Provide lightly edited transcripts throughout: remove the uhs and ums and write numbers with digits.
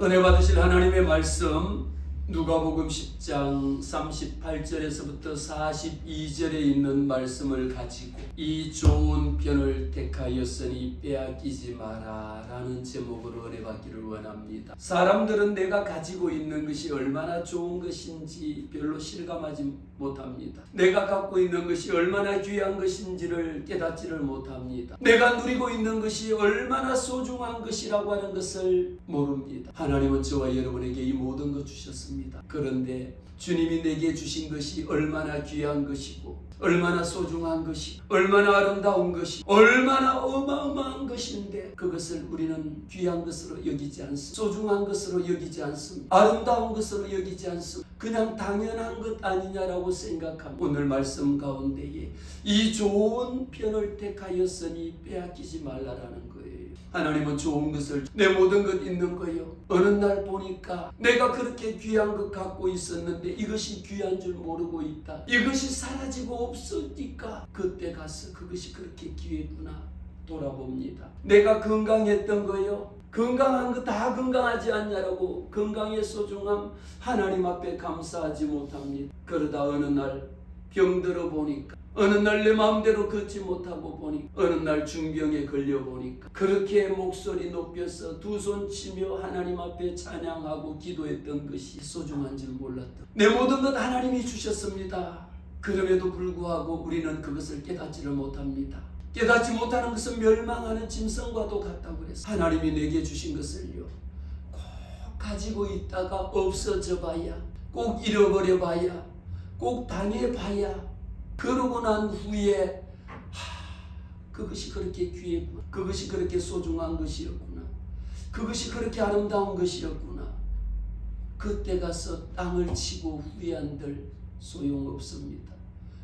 은혜 받으실 하나님의 말씀 누가복음 10장 38절에서부터 42절에 있는 말씀을 가지고 이 좋은 편을 택하였으니 빼앗기지 마라 라는 제목으로 은혜 받기를 원합니다. 사람들은 내가 가지고 있는 것이 얼마나 좋은 것인지 별로 실감하지 못합니다. 내가 갖고 있는 것이 얼마나 귀한 것인지를 깨닫지를 못합니다. 내가 누리고 있는 것이 얼마나 소중한 것이라고 하는 것을 모릅니다. 하나님은 저와 여러분에게 이 모든 것 주셨습니다. 그런데 주님이 내게 주신 것이 얼마나 귀한 것이고 얼마나 소중한 것이고 얼마나 아름다운 것이고 얼마나 어마어마한 것인데 그것을 우리는 귀한 것으로 여기지 않습니다. 소중한 것으로 여기지 않습니다. 아름다운 것으로 여기지 않습니다. 그냥 당연한 것 아니냐라고 생각합니다. 오늘 말씀 가운데에 이 좋은 편을 택하였으니 빼앗기지 말라라는 거예요. 하나님은 좋은 것을 내 모든 것 있는 거예요. 어느 날 보니까 내가 그렇게 귀한 것 갖고 있었는데 이것이 귀한 줄 모르고 있다. 이것이 사라지고 없으니까 그때 가서 그것이 그렇게 귀했구나 돌아봅니다. 내가 건강했던 거예요. 건강한 거 다 건강하지 않냐라고 건강의 소중함 하나님 앞에 감사하지 못합니다. 그러다 어느 날 병들어 보니까 어느 날 내 마음대로 걷지 못하고 보니 어느 날 중병에 걸려 보니까 그렇게 목소리 높여서 두 손 치며 하나님 앞에 찬양하고 기도했던 것이 소중한 줄 몰랐다. 내 모든 것 하나님이 주셨습니다. 그럼에도 불구하고 우리는 그것을 깨닫지를 못합니다. 깨닫지 못하는 것은 멸망하는 짐승과도 같다고 그랬어요. 하나님이 내게 주신 것을요 꼭 가지고 있다가 없어져 봐야 꼭 잃어버려 봐야 꼭 당해봐야 그러고 난 후에 그것이 그렇게 귀했구나. 그것이 그렇게 소중한 것이었구나. 그것이 그렇게 아름다운 것이었구나. 그때 가서 땅을 치고 후회한들 소용없습니다.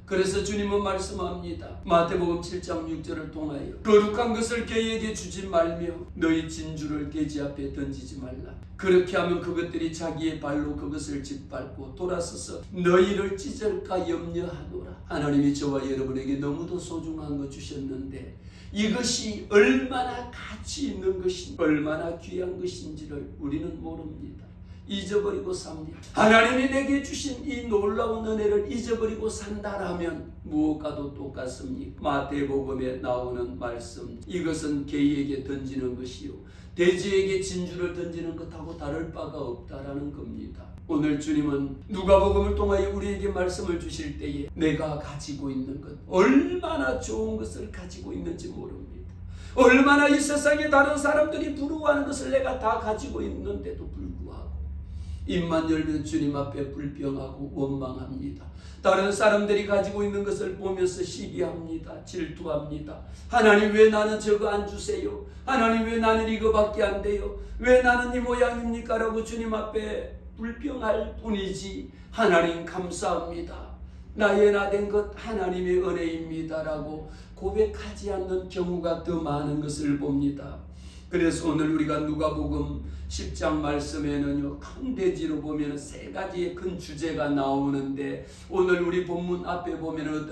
그래서 주님은 말씀합니다. 마태복음 7장 6절을 통하여 거룩한 것을 개에게 주지 말며 너희 진주를 돼지 앞에 던지지 말라. 그렇게 하면 그것들이 자기의 발로 그것을 짓밟고 돌아서서 너희를 찢을까 염려하노라. 하나님이 저와 여러분에게 너무도 소중한 것 주셨는데 이것이 얼마나 가치 있는 것인지 얼마나 귀한 것인지를 우리는 모릅니다. 잊어버리고 삽니다. 하나님이 내게 주신 이 놀라운 은혜를 잊어버리고 산다라면 무엇과도 똑같습니까? 마태복음에 나오는 말씀 이것은 개에게 던지는 것이요 돼지에게 진주를 던지는 것하고 다를 바가 없다라는 겁니다. 오늘 주님은 누가복음을 통하여 우리에게 말씀을 주실 때에 내가 가지고 있는 것 얼마나 좋은 것을 가지고 있는지 모릅니다. 얼마나 이 세상에 다른 사람들이 부러워하는 것을 내가 다 가지고 있는데도 불구하고 입만 열면 주님 앞에 불평하고 원망합니다. 다른 사람들이 가지고 있는 것을 보면서 시기합니다. 질투합니다. 하나님 왜 나는 저거 안 주세요? 하나님 왜 나는 이거밖에 안 돼요? 왜 나는 이 모양입니까? 라고 주님 앞에 불평할 뿐이지 하나님 감사합니다. 나의 나 된 것 하나님의 은혜입니다 라고 고백하지 않는 경우가 더 많은 것을 봅니다. 그래서 오늘 우리가 누가복음 10장 말씀에는요 큰 대지로 보면 세 가지의 큰 주제가 나오는데 오늘 우리 본문 앞에 보면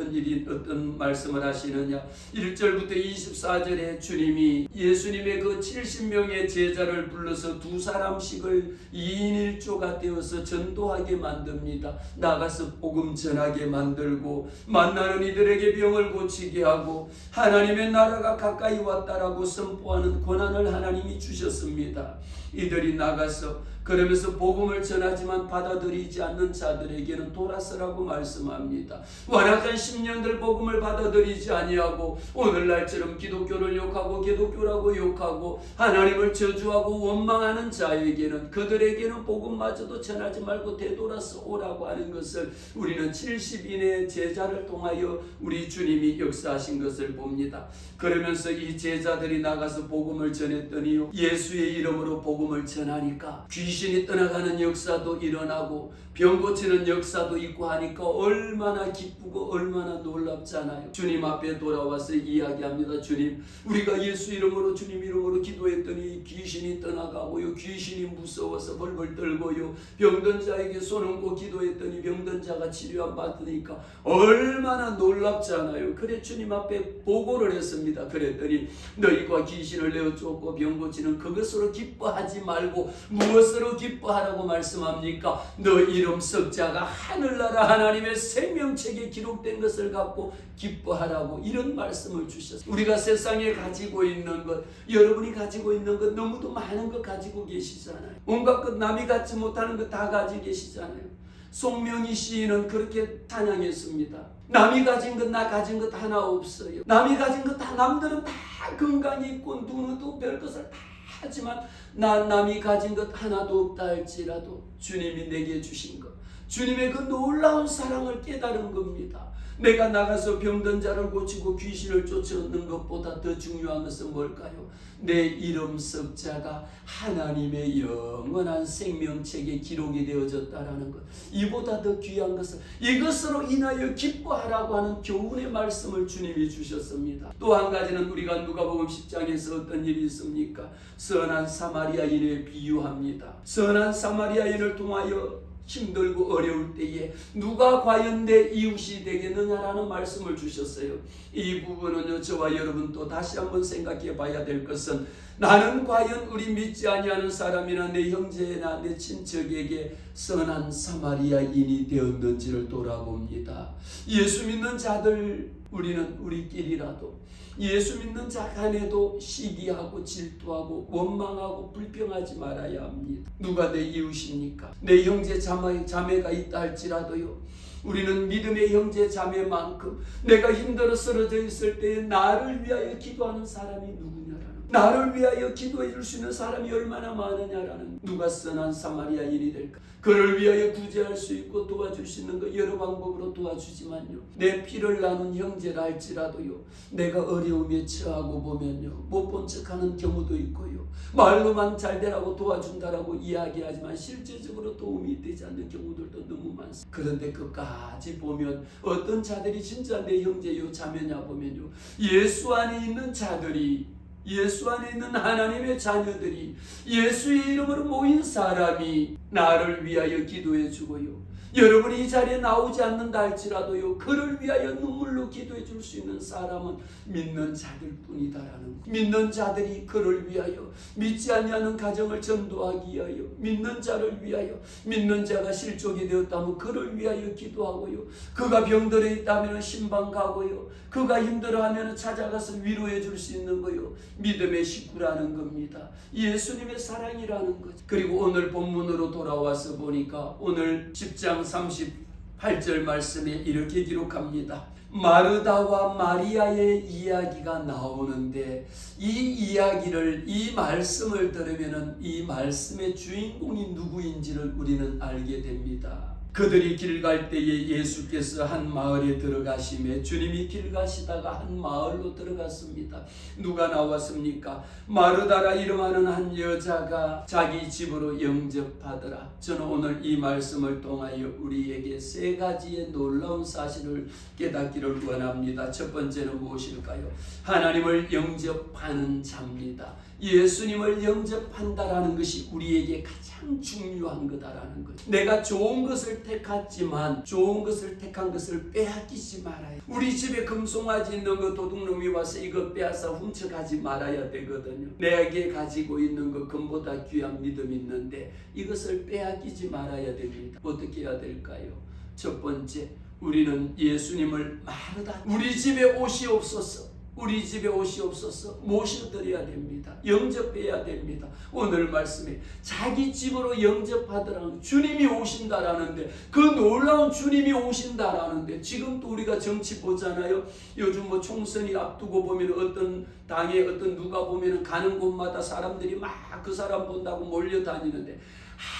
어떤 말씀을 하시느냐 1절부터 24절에 주님이 예수님의 그 70명의 제자를 불러서 두 사람씩을 2인 1조가 되어서 전도하게 만듭니다. 나가서 복음 전하게 만들고 만나는 이들에게 병을 고치게 하고 하나님의 나라가 가까이 왔다라고 선포하는 권한을 하나님이 주셨습니다. 이들이 나가서 그러면서 복음을 전하지만 받아들이지 않는 자들에게는 돌아서라고 말씀합니다. 완악한 10년들 복음을 받아들이지 아니하고 오늘날처럼 기독교를 욕하고 기독교라고 욕하고 하나님을 저주하고 원망하는 자에게는 그들에게는 복음마저도 전하지 말고 되돌아서 오라고 하는 것을 우리는 70인의 제자를 통하여 우리 주님이 역사하신 것을 봅니다. 그러면서 이 제자들이 나가서 복음을 전했더니요 예수의 이름으로 복음을 전하니까 귀신 귀신이 떠나가는 역사도 일어나고 병 고치는 역사도 있고 하니까 얼마나 기쁘고 얼마나 놀랍잖아요. 주님 앞에 돌아와서 이야기합니다. 주님, 우리가 예수 이름으로 주님 이름으로 기도했더니 귀신이 떠나가고요. 귀신이 무서워서 벌벌 떨고요. 병든 자에게 손 얹고 기도했더니 병든 자가 치료함 받으니까 얼마나 놀랍잖아요. 그래 주님 앞에 보고를 했습니다. 그랬더니 너희가 귀신을 내어 쫓고 병 고치는 그것으로 기뻐하지 말고 무엇으로 기뻐하라고 말씀합니까? 너 이름 석자가 하늘나라 하나님의 생명책에 기록된 것을 갖고 기뻐하라고 이런 말씀을 주셨어요. 우리가 세상에 가지고 있는 것, 여러분이 가지고 있는 것 너무도 많은 것 가지고 계시잖아요. 온갖 것 남이 갖지 못하는 것 다 가지고 계시잖아요. 송명희 시인은 그렇게 찬양했습니다. 남이 가진 것 나 가진 것 하나 없어요. 남이 가진 것 다 남들은 다 건강이 있고 누구도 별 것을 다 하지만 난 남이 가진 것 하나도 없다 할지라도 주님이 내게 주신 것, 주님의 그 놀라운 사랑을 깨달은 겁니다. 내가 나가서 병든 자를 고치고 귀신을 쫓아오는 것보다 더 중요한 것은 뭘까요? 내 이름 석자가 하나님의 영원한 생명책에 기록이 되어졌다라는 것, 이보다 더 귀한 것은 이것으로 인하여 기뻐하라고 하는 교훈의 말씀을 주님이 주셨습니다. 또 한 가지는 우리가 누가복음 10장에서 어떤 일이 있습니까? 선한 사마리아인을 비유합니다. 선한 사마리아인을 통하여 힘들고 어려울 때에 누가 과연 내 이웃이 되겠느냐라는 말씀을 주셨어요. 이 부분은요, 저와 여러분 또 다시 한번 생각해 봐야 될 것은, 나는 과연 우리 믿지 아니하는 사람이나 내 형제나 내 친척에게 선한 사마리아인이 되었는지를 돌아봅니다. 예수 믿는 자들, 우리는 우리끼리라도 예수 믿는 자 간에도 시기하고 질투하고 원망하고 불평하지 말아야 합니다. 누가 내 이웃입니까? 내 형제 자매가 있다 할지라도요, 우리는 믿음의 형제 자매만큼 내가 힘들어 쓰러져 있을 때에 나를 위하여 기도하는 사람이 누구냐라는, 나를 위하여 기도해 줄 수 있는 사람이 얼마나 많으냐라는, 누가 선한 사마리아인이 될까? 그를 위하여 구제할 수 있고 도와줄 수 있는 것 여러 방법으로 도와주지만요, 내 피를 나눈 형제라 할지라도요, 내가 어려움에 처하고 보면요, 못 본 척하는 경우도 있고요, 말로만 잘 되라고 도와준다라고 이야기하지만 실제적으로 도움이 되지 않는 경우들도 너무 많습니다. 그런데 끝까지 보면 어떤 자들이 진짜 내 형제요 자매냐 보면요, 예수 안에 있는 자들이, 예수 안에 있는 하나님의 자녀들이, 예수의 이름으로 모인 사람이 나를 위하여 기도해 주고요, 여러분이 이 자리에 나오지 않는다 할지라도요, 그를 위하여 눈물로 기도해 줄 수 있는 사람은 믿는 자들 뿐이다라는 것. 믿는 자들이 그를 위하여, 믿지 아니하는 가정을 전도하기 위하여, 믿는 자를 위하여, 믿는 자가 실족이 되었다면 그를 위하여 기도하고요, 그가 병들어 있다면 신방 가고요, 그가 힘들어하면 찾아가서 위로해 줄 수 있는 거요, 믿음의 식구라는 겁니다. 예수님의 사랑이라는 거죠. 그리고 오늘 본문으로 돌아와서 보니까 오늘 10장 38절 말씀에 이렇게 기록합니다. 마르다와 마리아의 이야기가 나오는데, 이 이야기를, 이 말씀을 들으면 이 말씀의 주인공이 누구인지를 우리는 알게 됩니다. 그들이 길 갈 때에 예수께서 한 마을에 들어가시매, 주님이 길 가시다가 한 마을로 들어갔습니다. 누가 나왔습니까? 마르다라 이름하는 한 여자가 자기 집으로 영접하더라. 저는 오늘 이 말씀을 통하여 우리에게 세 가지의 놀라운 사실을 깨닫기를 원합니다. 첫 번째는 무엇일까요? 하나님을 영접하는 자입니다. 예수님을 영접한다라는 것이 우리에게 가장 중요한 거다라는 것. 내가 좋은 것을 택했지만 좋은 것을 택한 것을 빼앗기지 말아요. 우리 집에 금송아지 있는 거 도둑놈이 와서 이거 빼앗아 훔쳐가지 말아야 되거든요. 내게 가지고 있는 거 금보다 귀한 믿음이 있는데 이것을 빼앗기지 말아야 됩니다. 어떻게 해야 될까요? 첫 번째, 우리는 예수님을 마르다, 우리 집에 오시옵소서, 우리 집에 오시옵소서 모셔드려야 됩니다. 영접해야 됩니다. 오늘 말씀에 자기 집으로 영접하더라는, 주님이 오신다라는데, 그 놀라운 주님이 오신다라는데, 지금 또 우리가 정치 보잖아요. 요즘 뭐 총선이 앞두고 보면 어떤 당에 어떤 누가 보면 가는 곳마다 사람들이 막 그 사람 본다고 몰려다니는데,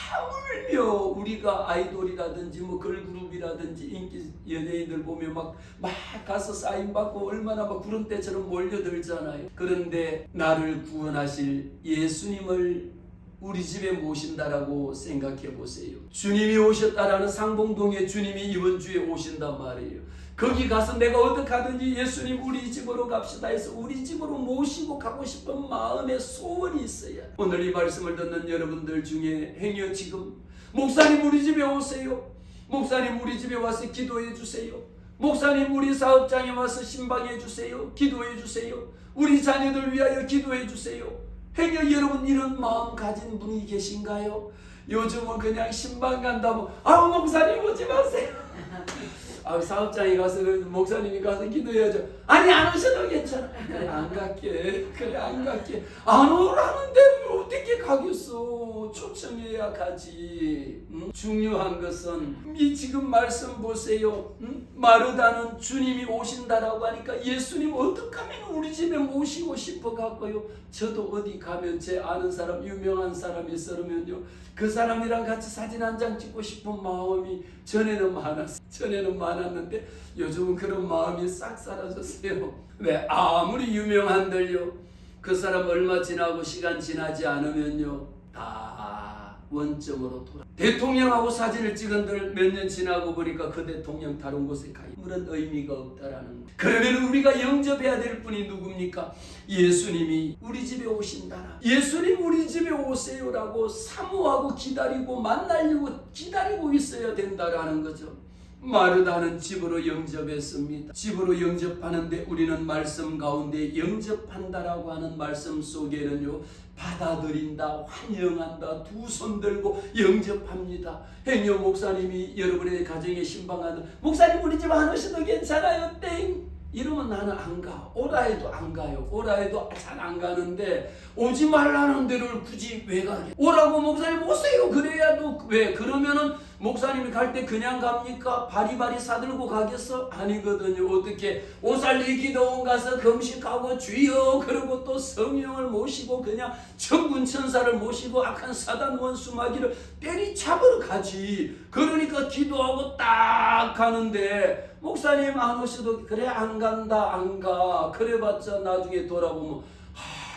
하물며 우리가 아이돌이라든지 뭐 걸그룹이라든지 인기 연예인들 보면 막 가서 사인 받고 얼마나 막 구름 때처럼 몰려들잖아요. 그런데 나를 구원하실 예수님을 우리 집에 모신다라고 생각해 보세요. 주님이 오셨다라는 상봉동에 주님이 이번 주에 오신단 말이에요. 거기 가서 내가 어떻게 하든지 예수님 우리 집으로 갑시다 해서 우리 집으로 모시고 가고 싶은 마음의 소원이 있어야. 오늘 이 말씀을 듣는 여러분들 중에 행여 지금 목사님 우리 집에 오세요. 목사님 우리 집에 와서 기도해 주세요. 목사님 우리 사업장에 와서 신방해 주세요. 기도해 주세요. 우리 자녀들 위하여 기도해 주세요. 행여 여러분 이런 마음 가진 분이 계신가요? 요즘은 그냥 신방 간다면 목사님 오지 마세요. 사업장에 가서 목사님이 가서 기도해야죠. 아니 안 오셔도 괜찮아. 그래 안 갈게. 그래 안 갈게. 안 오라는데 어떻게 가겠어. 초청해야 가지. 중요한 것은 이 지금 말씀 보세요. 마르다는 주님이 오신다라고 하니까 예수님 어떻게 하면 우리 집에 모시고 싶어 갖고요. 저도 어디 가면 제 아는 사람 유명한 사람이 있으면요. 그 사람이랑 같이 사진 한 장 찍고 싶은 마음이 전에는 많았는데 요즘은 그런 마음이 싹 사라졌어요. 왜? 아무리 유명한들요. 그 사람 얼마 지나고 시간 지나지 않으면요. 다 원점으로 돌아. 대통령하고 사진을 찍은들 몇 년 지나고 보니까 그 대통령 다른 곳에 가. 그런 의미가 없다라는 거. 그러면 우리가 영접해야 될 분이 누굽니까? 예수님이 우리 집에 오신다라. 예수님 우리 집에 오세요라고 사모하고 기다리고 만나려고 기다리고 있어야 된다라는 거죠. 마르다는 집으로 영접했습니다. 집으로 영접하는데 우리는 말씀 가운데 영접한다라고 하는 말씀 속에는요. 받아들인다, 환영한다, 두 손 들고 영접합니다. 행여 목사님이 여러분의 가정에 신방하는 목사님 우리 집 안 오셔도 괜찮아요 땡 이러면 나는 안 가. 오라 해도 안 가요. 오라 해도 잘 안 가는데 오지 말라는 데를 굳이 왜 가게? 오라고 목사님 오세요 그래야도 왜? 그러면은 목사님이 갈 때 그냥 갑니까? 바리바리 사들고 가겠어? 아니거든요. 어떻게 오살리 기도원 가서 금식하고 주여 그러고 또 성령을 모시고 그냥 천군 천사를 모시고 악한 사단 원수 마귀를 때리잡으러 가지. 그러니까 기도하고 딱 가는데 목사님 안 오셔도 그래 안 간다 안 가. 그래봤자 나중에 돌아보면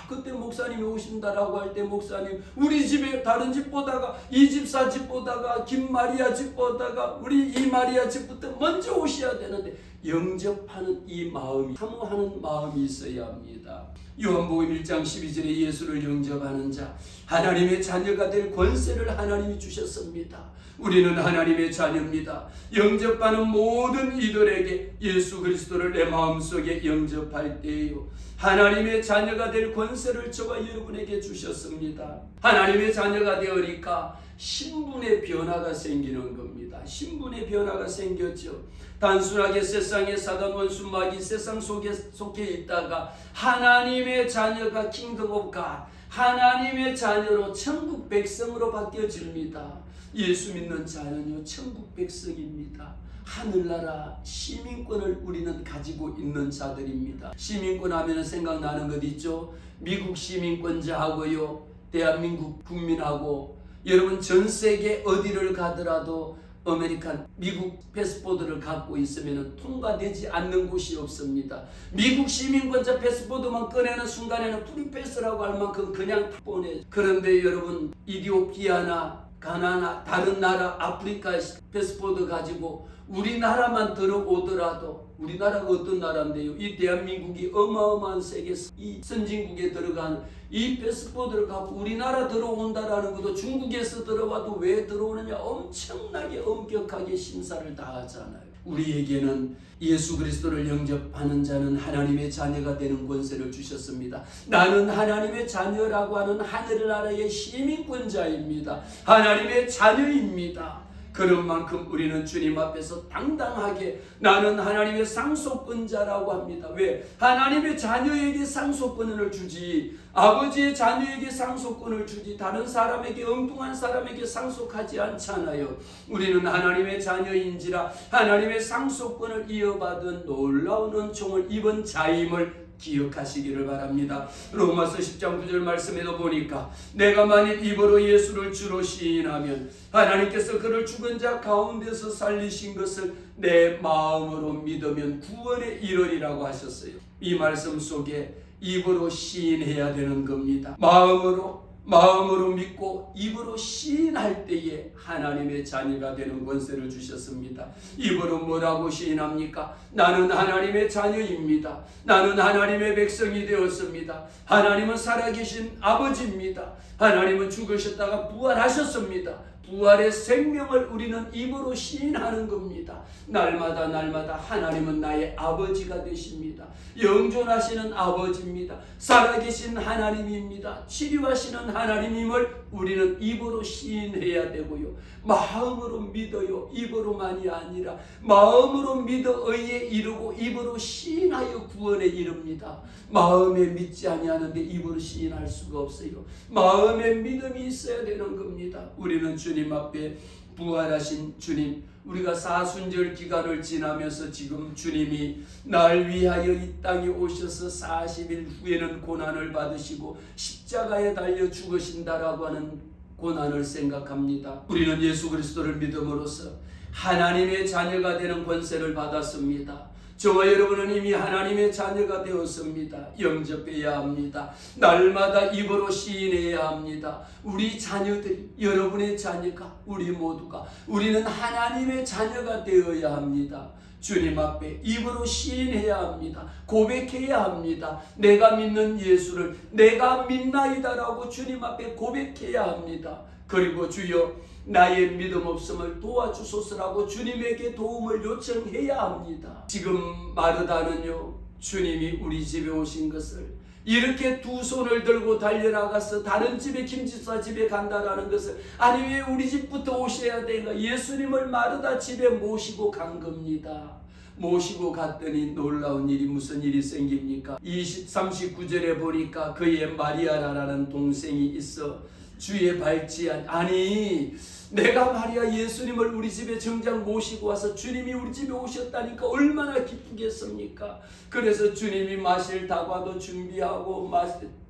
그때 목사님이 오신다라고 할 때 목사님 우리 집에 다른 집 보다가 이집사 집 보다가 김마리아 집 보다가 우리 이마리아 집부터 먼저 오셔야 되는데 영접하는 이 마음이 사모하는 마음이 있어야 합니다. 요한복음 1장 12절에 예수를 영접하는 자 하나님의 자녀가 될 권세를 하나님이 주셨습니다. 우리는 하나님의 자녀입니다. 영접하는 모든 이들에게 예수 그리스도를 내 마음속에 영접할 때에요. 하나님의 자녀가 될 권세를 저와 여러분에게 주셨습니다. 하나님의 자녀가 되어니까 신분의 변화가 생기는 겁니다. 신분의 변화가 생겼죠. 단순하게 세상의 사단 원수 마귀 세상 속에 속해 있다가 하나님의 자녀가 킹덤 오브 갓 하나님의 자녀로 천국 백성으로 바뀌어집니다. 예수 믿는 자녀는요 천국 백성입니다. 하늘나라 시민권을 우리는 가지고 있는 자들입니다. 시민권 하면 생각나는 것 있죠. 미국 시민권자하고요 대한민국 국민하고 여러분 전 세계 어디를 가더라도 아메리칸 미국 패스포드를 갖고 있으면 통과되지 않는 곳이 없습니다. 미국 시민권자 패스포드만 꺼내는 순간에는 프리패스라고 할 만큼 그냥 보내. 그런데 여러분 이디오피아나 가나나 다른 나라 아프리카 패스포드 가지고 우리나라만 들어오더라도 우리나라가 어떤 나라인데요. 이 대한민국이 어마어마한 세계 이 선진국에 들어가는 이 패스포드를 갖고 우리나라 들어온다라는 것도 중국에서 들어와도 왜 들어오느냐 엄청나게 엄격하게 심사를 다 하잖아요. 우리에게는 예수 그리스도를 영접하는 자는 하나님의 자녀가 되는 권세를 주셨습니다. 나는 하나님의 자녀라고 하는 하늘나라의 시민권자입니다. 하나님의 자녀입니다. 그런 만큼 우리는 주님 앞에서 당당하게 나는 하나님의 상속권자라고 합니다. 왜? 하나님의 자녀에게 상속권을 주지 아버지의 자녀에게 상속권을 주지 다른 사람에게 엉뚱한 사람에게 상속하지 않잖아요. 우리는 하나님의 자녀인지라 하나님의 상속권을 이어받은 놀라운 은총을 입은 자임을 기억하시기를 바랍니다. 로마서 10장 9절 말씀에도 보니까 내가 만일 입으로 예수를 주로 시인하면 하나님께서 그를 죽은 자 가운데서 살리신 것을 내 마음으로 믿으면 구원에 이르리라고 하셨어요. 이 말씀 속에 입으로 시인해야 되는 겁니다. 마음으로 마음으로 믿고 입으로 시인할 때에 하나님의 자녀가 되는 권세를 주셨습니다. 입으로 뭐라고 시인합니까? 나는 하나님의 자녀입니다. 나는 하나님의 백성이 되었습니다. 하나님은 살아계신 아버지입니다. 하나님은 죽으셨다가 부활하셨습니다. 부활의 생명을 우리는 입으로 시인하는 겁니다. 날마다 날마다 하나님은 나의 아버지가 되십니다. 영존하시는 아버지입니다. 살아계신 하나님입니다. 치료하시는 하나님임을 우리는 입으로 시인해야 되고요. 마음으로 믿어요. 입으로만이 아니라 마음으로 믿어 의에 이르고 입으로 시인하여 구원에 이릅니다. 마음에 믿지 아니하는데 입으로 시인할 수가 없어요. 마음에 믿음이 있어야 되는 겁니다. 우리는 주님 앞에 부활하신 주님, 우리가 사순절 기간을 지나면서 지금 주님이 날 위하여 이 땅에 오셔서 40일 후에는 고난을 받으시고 십자가에 달려 죽으신다라고 하는 고난을 생각합니다. 우리는 예수 그리스도를 믿음으로써 하나님의 자녀가 되는 권세를 받았습니다. 저와 여러분은 이미 하나님의 자녀가 되었습니다. 영접해야 합니다. 날마다 입으로 시인해야 합니다. 우리 자녀들이, 여러분의 자녀가, 우리 모두가, 우리는 하나님의 자녀가 되어야 합니다. 주님 앞에 입으로 시인해야 합니다. 고백해야 합니다. 내가 믿는 예수를 내가 믿나이다라고 주님 앞에 고백해야 합니다. 그리고 주여 나의 믿음 없음을 도와주소서라고 주님에게 도움을 요청해야 합니다. 지금 마르다는요, 주님이 우리 집에 오신 것을 이렇게 두 손을 들고 달려나가서 다른 집에, 김집사 집에 간다라는 것을, 아니 왜 우리 집부터 오셔야 되는가? 예수님을 마르다 집에 모시고 간 겁니다. 모시고 갔더니 놀라운 일이, 무슨 일이 생깁니까? 39절에 보니까 그의 마리아라는 동생이 있어 주의 발치한, 아니 내가 말이야 예수님을 우리 집에 정작 모시고 와서 주님이 우리 집에 오셨다니까 얼마나 기쁘겠습니까? 그래서 주님이 마실 다과도 준비하고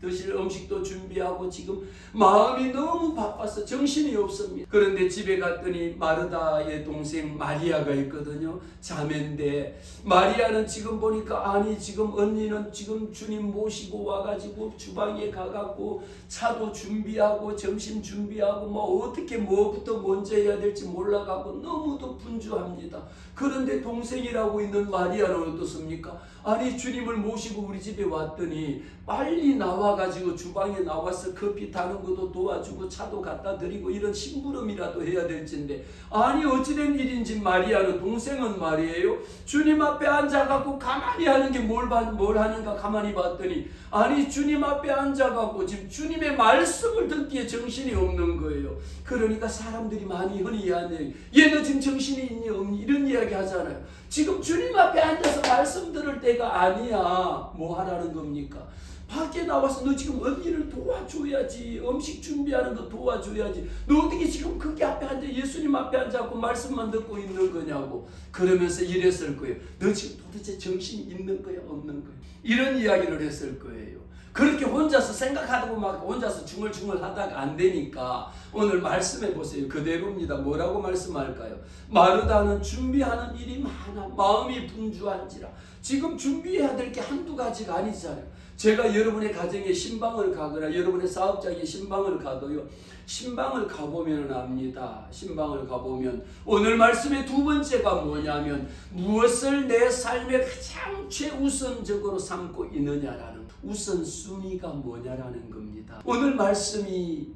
드실 음식도 준비하고 지금 마음이 너무 바빠서 정신이 없습니다. 그런데 집에 갔더니 마르다의 동생 마리아가 있거든요. 자매인데 마리아는 지금 보니까, 아니 지금 언니는 지금 주님 모시고 와가지고 주방에 가갖고 차도 준비하고 점심 준비하고 뭐 어떻게 뭐부터 먼저 해야 될지 몰라갖고 너무도 분주합니다. 그런데 동생이라고 있는 마리아는 어떻습니까? 아니 주님을 모시고 우리 집에 왔더니 빨리 나와가지고 주방에 나와서 커피 타는 것도 도와주고 차도 갖다 드리고 이런 심부름이라도 해야 될진데, 아니 어찌된 일인지 마리아는, 동생은 말이에요, 주님 앞에 앉아갖고 가만히 하는 게 뭘 하는가 가만히 봤더니, 아니 주님 앞에 앉아갖고 지금 주님의 말씀을 듣기에 정신이 없는 거예요. 그러니까 사람들이 많이 흔히 하는, 얘는 지금 정신이 있니 없니 이런 이야기 하잖아요. 지금 주님 앞에 앉아서 말씀 들을 때가 아니야. 뭐 하라는 겁니까? 밖에 나와서 너 지금 언니를 도와줘야지. 음식 준비하는 거 도와줘야지. 너 어떻게 지금 거기 앞에 앉아, 예수님 앞에 앉아갖고 말씀만 듣고 있는 거냐고. 그러면서 이랬을 거예요. 너 지금 도대체 정신이 있는 거야 없는 거야? 이런 이야기를 했을 거예요. 그렇게 혼자서 생각하고 막 혼자서 중얼중얼 하다가 안 되니까 오늘 말씀해 보세요. 그대로입니다. 뭐라고 말씀할까요? 마르다는 준비하는 일이 많아. 마음이 분주한지라. 지금 준비해야 될 게 한두 가지가 아니잖아요. 제가 여러분의 가정에 신방을 가거나 여러분의 사업장에 신방을 가도요, 신방을 가보면 압니다. 신방을 가보면 오늘 말씀의 두 번째가 뭐냐면, 무엇을 내 삶에 가장 최우선적으로 삼고 있느냐라는, 우선순위가 뭐냐라는 겁니다. 오늘 말씀이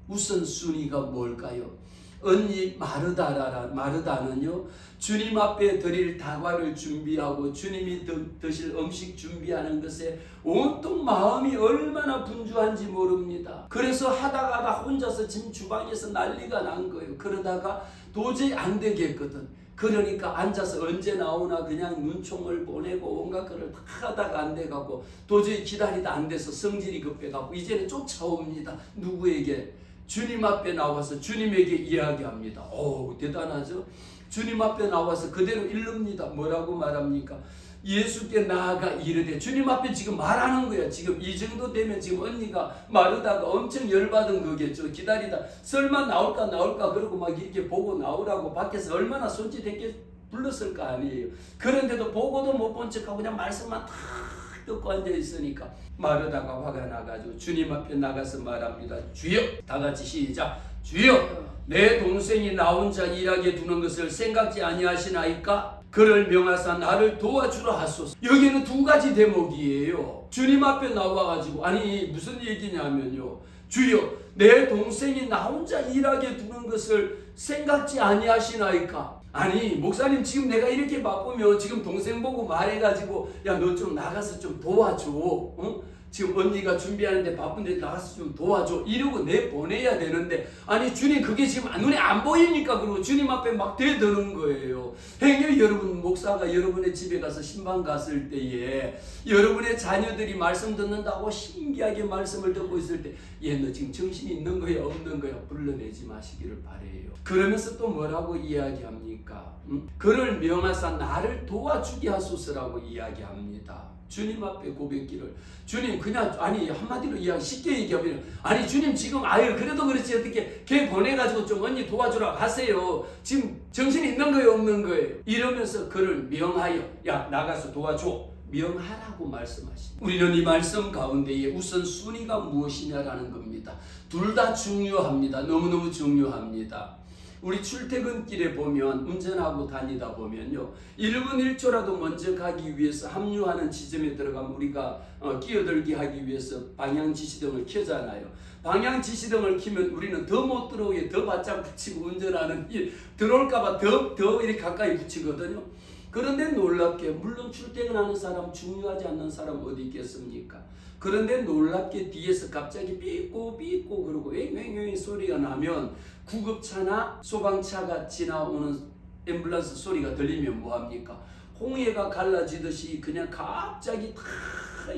우선순위가 뭘까요? 언니 마르다는요, 주님 앞에 드릴 다과를 준비하고 주님이 드실 음식 준비하는 것에 온통 마음이 얼마나 분주한지 모릅니다. 그래서 하다가 혼자서 지금 주방에서 난리가 난 거예요. 그러다가 도저히 안 되겠거든. 그러니까 앉아서 언제 나오나 그냥 눈총을 보내고 온갖 거를 다 하다가 안 돼갖고 도저히 기다리다 안 돼서 성질이 급해갖고 이제는 쫓아옵니다. 누구에게? 주님 앞에 나와서 주님에게 이야기합니다. 오, 대단하죠? 주님 앞에 나와서 그대로 읽습니다. 뭐라고 말합니까? 예수께 나아가 이르되, 주님 앞에 지금 말하는 거야. 지금 이 정도 되면 지금 언니가 마르다가 엄청 열받은 거겠죠. 기다리다 설마 나올까 그러고 막 이렇게 보고 나오라고 밖에서 얼마나 손짓했게 불렀을 거 아니에요. 그런데도 보고도 못 본 척하고 그냥 말씀만 탁 듣고 앉아 있으니까 마르다가 화가 나가지고 주님 앞에 나가서 말합니다. 주여, 다 같이 시작. 주여, 내 동생이 나 혼자 일하게 두는 것을 생각지 아니하시나이까? 그를 명하사 나를 도와주라 하소서. 여기는 두 가지 대목이에요. 주님 앞에 나와가지고 아니 무슨 얘기냐면요, 주여, 내 동생이 나 혼자 일하게 두는 것을 생각지 아니하시나이까? 아니 목사님, 지금 내가 이렇게 바쁘면 지금 동생 보고 말해가지고 야 너 좀 나가서 좀 도와줘, 어? 지금 언니가 준비하는데 바쁜데 나가서 좀 도와줘 이러고 내보내야 되는데, 아니 주님 그게 지금 눈에 안 보이니까 그러고 주님 앞에 막 대드는 거예요. 행여 여러분 목사가 여러분의 집에 가서 신방 갔을 때에 여러분의 자녀들이 말씀 듣는다고 신기하게 말씀을 듣고 있을 때 얘 너 지금 정신이 있는 거야 없는 거야 불러내지 마시기를 바래요. 그러면서 또 뭐라고 이야기합니까? 그를 명하사 나를 도와주게 하소서라고 이야기합니다. 주님 앞에 고백기를, 주님 그냥 아니 한마디로 이야기 쉽게 얘기하면 아니 주님 지금 아유 그래도 그렇지 어떻게 걔 보내가지고 좀 언니 도와주라 하세요. 지금 정신이 있는 거예요 없는 거예요? 이러면서 그를 명하여 야 나가서 도와줘 명하라고 말씀하십니다. 우리는 이 말씀 가운데에 우선 순위가 무엇이냐라는 겁니다. 둘 다 중요합니다. 너무너무 중요합니다. 우리 출퇴근길에 보면 운전하고 다니다 보면요 1분 1초라도 먼저 가기 위해서 합류하는 지점에 들어가면 우리가 끼어들게 하기 위해서 방향 지시등을 켜잖아요. 방향 지시등을 켜면 우리는 더 못 들어오게 더 바짝 붙이고 운전하는 들어올까봐 더 이렇게 가까이 붙이거든요. 그런데 놀랍게 물론 출퇴근하는 사람 중요하지 않는 사람 어디 있겠습니까? 그런데 놀랍게 뒤에서 갑자기 삐꼬 그러고 왱왱왱 소리가 나면 구급차나 소방차가 지나오는 앰뷸런스 소리가 들리면 뭐합니까? 홍해가 갈라지듯이 그냥 갑자기 다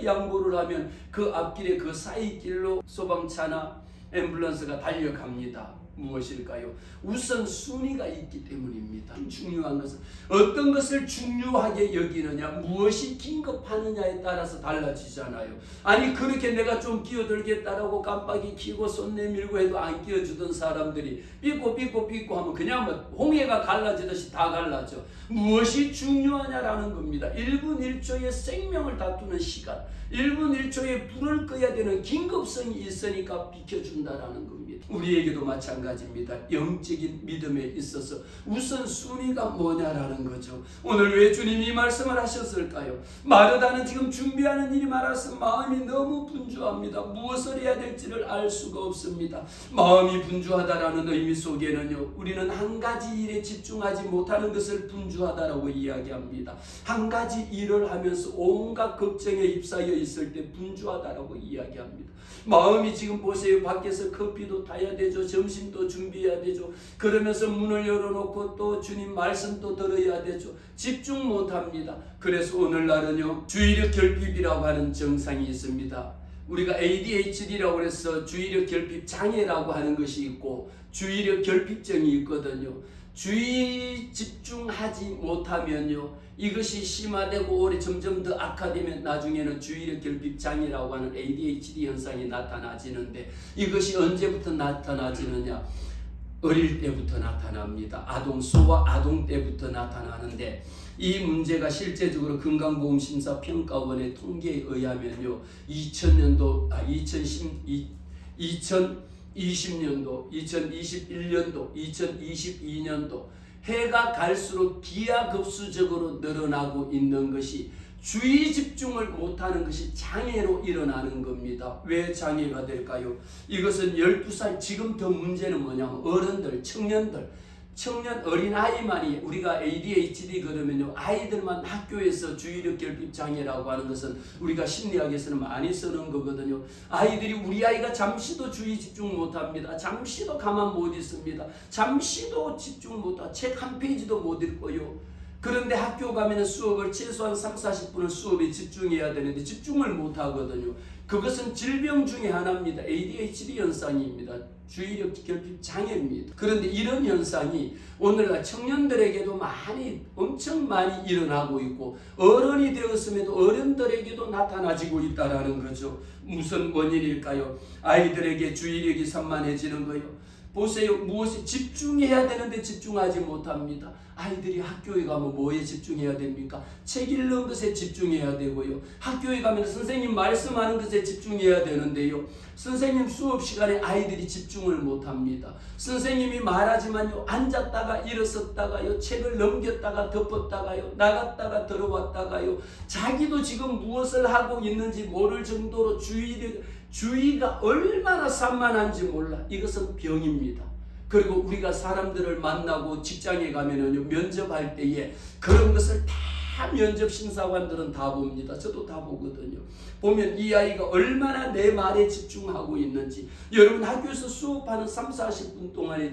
양보를 하면 그 앞길에 그 사이길로 소방차나 앰뷸런스가 달려갑니다. 무엇일까요? 우선 순위가 있기 때문입니다. 중요한 것은 어떤 것을 중요하게 여기느냐, 무엇이 긴급하느냐에 따라서 달라지잖아요. 아니 그렇게 내가 좀 끼어들겠다라고 깜빡이 켜고 손 내밀고 해도 안 끼워주던 사람들이 삐꼬 하면 그냥 뭐 홍해가 갈라지듯이 다 갈라져. 무엇이 중요하냐라는 겁니다. 1분 1초의 생명을 다투는 시간, 1분 1초에 불을 꺼야 되는 긴급성이 있으니까 비켜준다라는 겁니다. 우리에게도 마찬가지입니다. 영적인 믿음에 있어서 우선 순위가 뭐냐라는 거죠. 오늘 왜 주님이 이 말씀을 하셨을까요? 마르다는 지금 준비하는 일이 많아서 마음이 너무 분주합니다. 무엇을 해야 될지를 알 수가 없습니다. 마음이 분주하다라는 의미 속에는요, 우리는 한 가지 일에 집중하지 못하는 것을 분주하다라고 이야기합니다. 한 가지 일을 하면서 온갖 걱정에 휩싸여 있을 때 분주하다라고 이야기합니다. 마음이 지금 보세요. 밖에서 커피도 타야 되죠. 점심도 준비해야 되죠. 그러면서 문을 열어놓고 또 주님 말씀도 들어야 되죠. 집중 못합니다. 그래서 오늘날은요 주의력 결핍이라고 하는 증상이 있습니다. 우리가 ADHD라고 해서 주의력 결핍 장애라고 하는 것이 있고 주의력 결핍증이 있거든요. 주의 집중하지 못하면요 이것이 심화되고 오래 점점 더 악화되면 나중에는 주의력 결핍 장애라고 하는 ADHD 현상이 나타나지는데, 이것이 언제부터 나타나지느냐? 어릴 때부터 나타납니다. 소아 아동 때부터 나타나는데, 이 문제가 실제적으로 건강보험심사평가원의 통계에 의하면요 2020년도, 2021년도, 2022년도 해가 갈수록 기하급수적으로 늘어나고 있는 것이 주의 집중을 못하는 것이 장애로 일어나는 겁니다. 왜 장애가 될까요? 이것은 12살, 지금 더 문제는 뭐냐면 어른들, 청년 어린아이만이 우리가 ADHD 그러면요 아이들만 학교에서 주의력 결핍 장애라고 하는 것은 우리가 심리학에서는 많이 쓰는 거거든요. 아이들이 우리 아이가 잠시도 주의 집중 못합니다. 잠시도 가만 못 있습니다. 잠시도 집중 못하고 책 한 페이지도 못 읽고요. 그런데 학교 가면 수업을 최소한 30-40분을 수업에 집중해야 되는데 집중을 못하거든요. 그것은 질병 중에 하나입니다. ADHD 현상입니다. 주의력 결핍 장애입니다. 그런데 이런 현상이 오늘날 청년들에게도 엄청 많이 일어나고 있고 어른이 되었음에도 어른들에게도 나타나지고 있다라는 거죠. 무슨 원인일까요? 아이들에게 주의력이 산만해지는 거요. 보세요. 무엇에 집중해야 되는데 집중하지 못합니다. 아이들이 학교에 가면 뭐에 집중해야 됩니까? 책 읽는 것에 집중해야 되고요. 학교에 가면 선생님 말씀하는 것에 집중해야 되는데요. 선생님 수업 시간에 아이들이 집중을 못합니다. 선생님이 말하지만요, 앉았다가 일어섰다가요, 책을 넘겼다가 덮었다가요, 나갔다가 들어왔다가요, 자기도 지금 무엇을 하고 있는지 모를 정도로 주의가 얼마나 산만한지 몰라. 이것은 병입니다. 그리고 우리가 사람들을 만나고 직장에 가면은요, 면접할 때에 그런 것을 다 면접 심사관들은 다 봅니다. 저도 다 보거든요. 보면 이 아이가 얼마나 내 말에 집중하고 있는지. 여러분 학교에서 수업하는 30-40분 동안에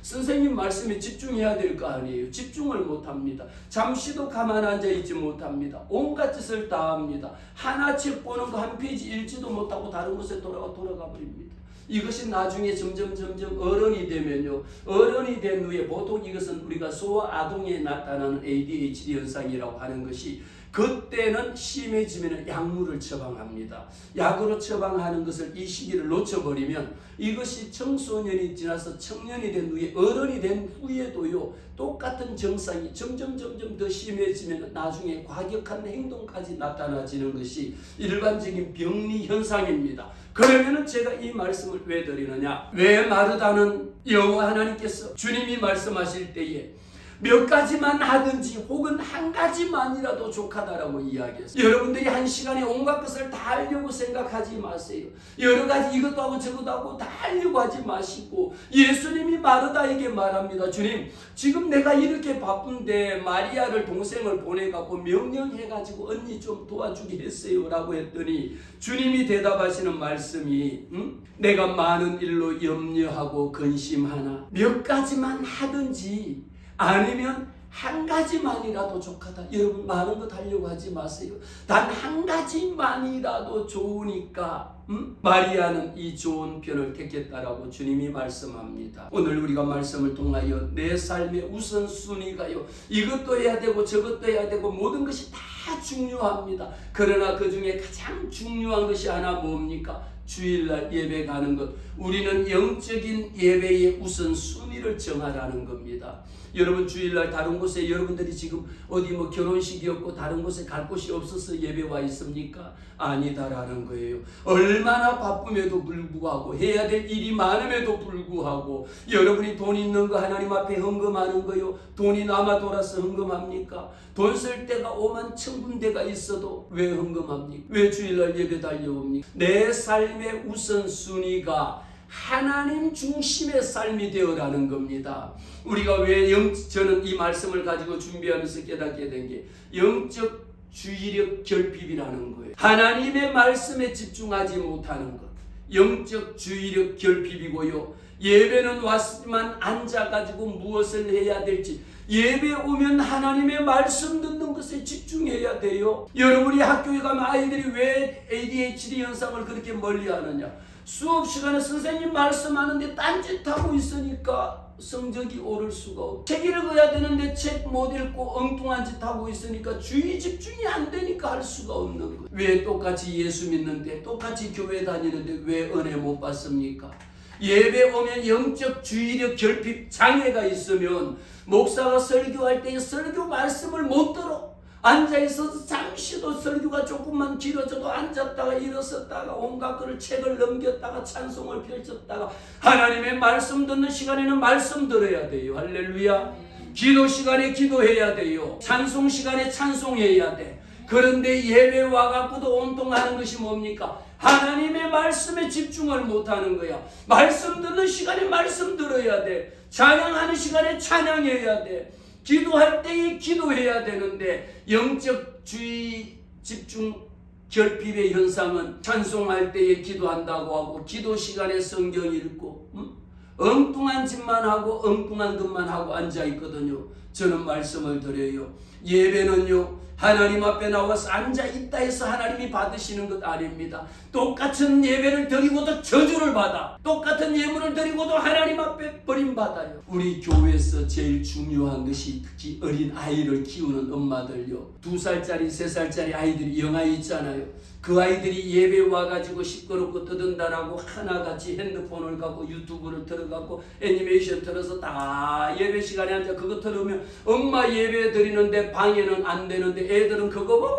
선생님 말씀에 집중해야 될 거 아니에요. 집중을 못합니다. 잠시도 가만 앉아있지 못합니다. 온갖 짓을 다 합니다. 하나 책 보는 거 한 페이지 읽지도 못하고 다른 곳에 돌아가 버립니다. 이것이 나중에 점점 어른이 되면요, 어른이 된 후에 보통 이것은 우리가 소아동에 나타나는 ADHD 현상이라고 하는 것이, 그때는 심해지면 약물을 처방합니다. 약으로 처방하는 것을 이 시기를 놓쳐버리면 이것이 청소년이 지나서 청년이 된 후에, 어른이 된 후에도요, 똑같은 증상이 점점 더 심해지면 나중에 과격한 행동까지 나타나지는 것이 일반적인 병리 현상입니다. 그러면은 제가 이 말씀을 왜 드리느냐? 왜 마르다는 여호와 하나님께서 주님이 말씀하실 때에 몇 가지만 하든지 혹은 한 가지만이라도 족하다라고 이야기했어요. 여러분들이 한 시간에 온갖 것을 다 하려고 생각하지 마세요. 여러 가지 이것도 하고 저것도 하고 다 하려고 하지 마시고, 예수님이 마르다에게 말합니다. 주님, 지금 내가 이렇게 바쁜데 마리아를 동생을 보내갖고 명령해가지고 언니 좀 도와주게 했어요 라고 했더니 주님이 대답하시는 말씀이, 내가 많은 일로 염려하고 근심하나 몇 가지만 하든지 아니면 한 가지만이라도 족하다. 여러분 많은 것 하려고 하지 마세요. 단 한 가지만이라도 좋으니까 마리아는 이 좋은 편을 택했다라고 주님이 말씀합니다. 오늘 우리가 말씀을 통하여 내 삶의 우선순위가요, 이것도 해야 되고 저것도 해야 되고 모든 것이 다 중요합니다. 그러나 그 중에 가장 중요한 것이 하나 뭡니까? 주일날 예배 가는 것. 우리는 영적인 예배의 우선순위를 정하라는 겁니다. 여러분 주일날 다른 곳에 여러분들이 지금 어디 뭐 결혼식이었고 다른 곳에 갈 곳이 없어서 예배 와 있습니까? 아니다라는 거예요. 얼마나 바쁨에도 불구하고 해야 될 일이 많음에도 불구하고 여러분이 돈 있는 거 하나님 앞에 헌금하는 거요, 돈이 남아 돌아서 헌금합니까? 돈 쓸 때가 51,000군데가 있어도 왜 헌금합니까? 왜 주일날 예배 달려옵니까? 내 삶의 우선순위가 하나님 중심의 삶이 되어라는 겁니다. 우리가 왜 저는 이 말씀을 가지고 준비하면서 깨닫게 된 게 영적 주의력 결핍이라는 거예요. 하나님의 말씀에 집중하지 못하는 것, 영적 주의력 결핍이고요. 예배는 왔지만 앉아가지고 무엇을 해야 될지, 예배 오면 하나님의 말씀 듣는 것에 집중해야 돼요. 여러분이 학교에 가면 아이들이 왜 ADHD 현상을 그렇게 멀리 하느냐? 수업 시간에 선생님 말씀하는데 딴짓하고 있으니까 성적이 오를 수가 없고, 책 읽어야 되는데 책 못 읽고 엉뚱한 짓 하고 있으니까 주의 집중이 안 되니까 할 수가 없는 거예요. 왜 똑같이 예수 믿는데, 똑같이 교회 다니는데 왜 은혜 못 받습니까? 예배 오면 영적 주의력 결핍 장애가 있으면 목사가 설교할 때 설교 말씀을 못 들어. 앉아있어서 잠시도 설교가 조금만 길어져도 앉았다가 일어섰다가 온갖 그를 책을 넘겼다가 찬송을 펼쳤다가, 하나님의 말씀 듣는 시간에는 말씀 들어야 돼요. 할렐루야. 기도 시간에 기도해야 돼요. 찬송 시간에 찬송해야 돼. 그런데 예배 와갖고도 온통 하는 것이 뭡니까? 하나님의 말씀에 집중을 못하는 거야. 말씀 듣는 시간에 말씀 들어야 돼. 찬양하는 시간에 찬양해야 돼. 기도할 때에 기도해야 되는데, 영적 주의 집중 결핍의 현상은 찬송할 때에 기도한다고 하고 기도 시간에 성경 읽고 엉뚱한 짓만 하고 엉뚱한 것만 하고 앉아 있거든요. 저는 말씀을 드려요. 예배는요, 하나님 앞에 나와서 앉아 있다 해서 하나님이 받으시는 것 아닙니다. 똑같은 예배를 드리고도 저주를 받아, 똑같은 예물을 드리고도 하나님 앞에 버림받아요. 우리 교회에서 제일 중요한 것이 특히 어린 아이를 키우는 엄마들요, 2살짜리 3살짜리 아이들이 영아이 있잖아요. 그 아이들이 예배 와가지고 시끄럽고 떠든다라고 하나같이 핸드폰을 갖고 유튜브를 들어가 틀어갖고 애니메이션 틀어서 다 예배 시간에 앉아 그거 틀으면 엄마 예배 드리는데 방해는 안 되는데 애들은 그거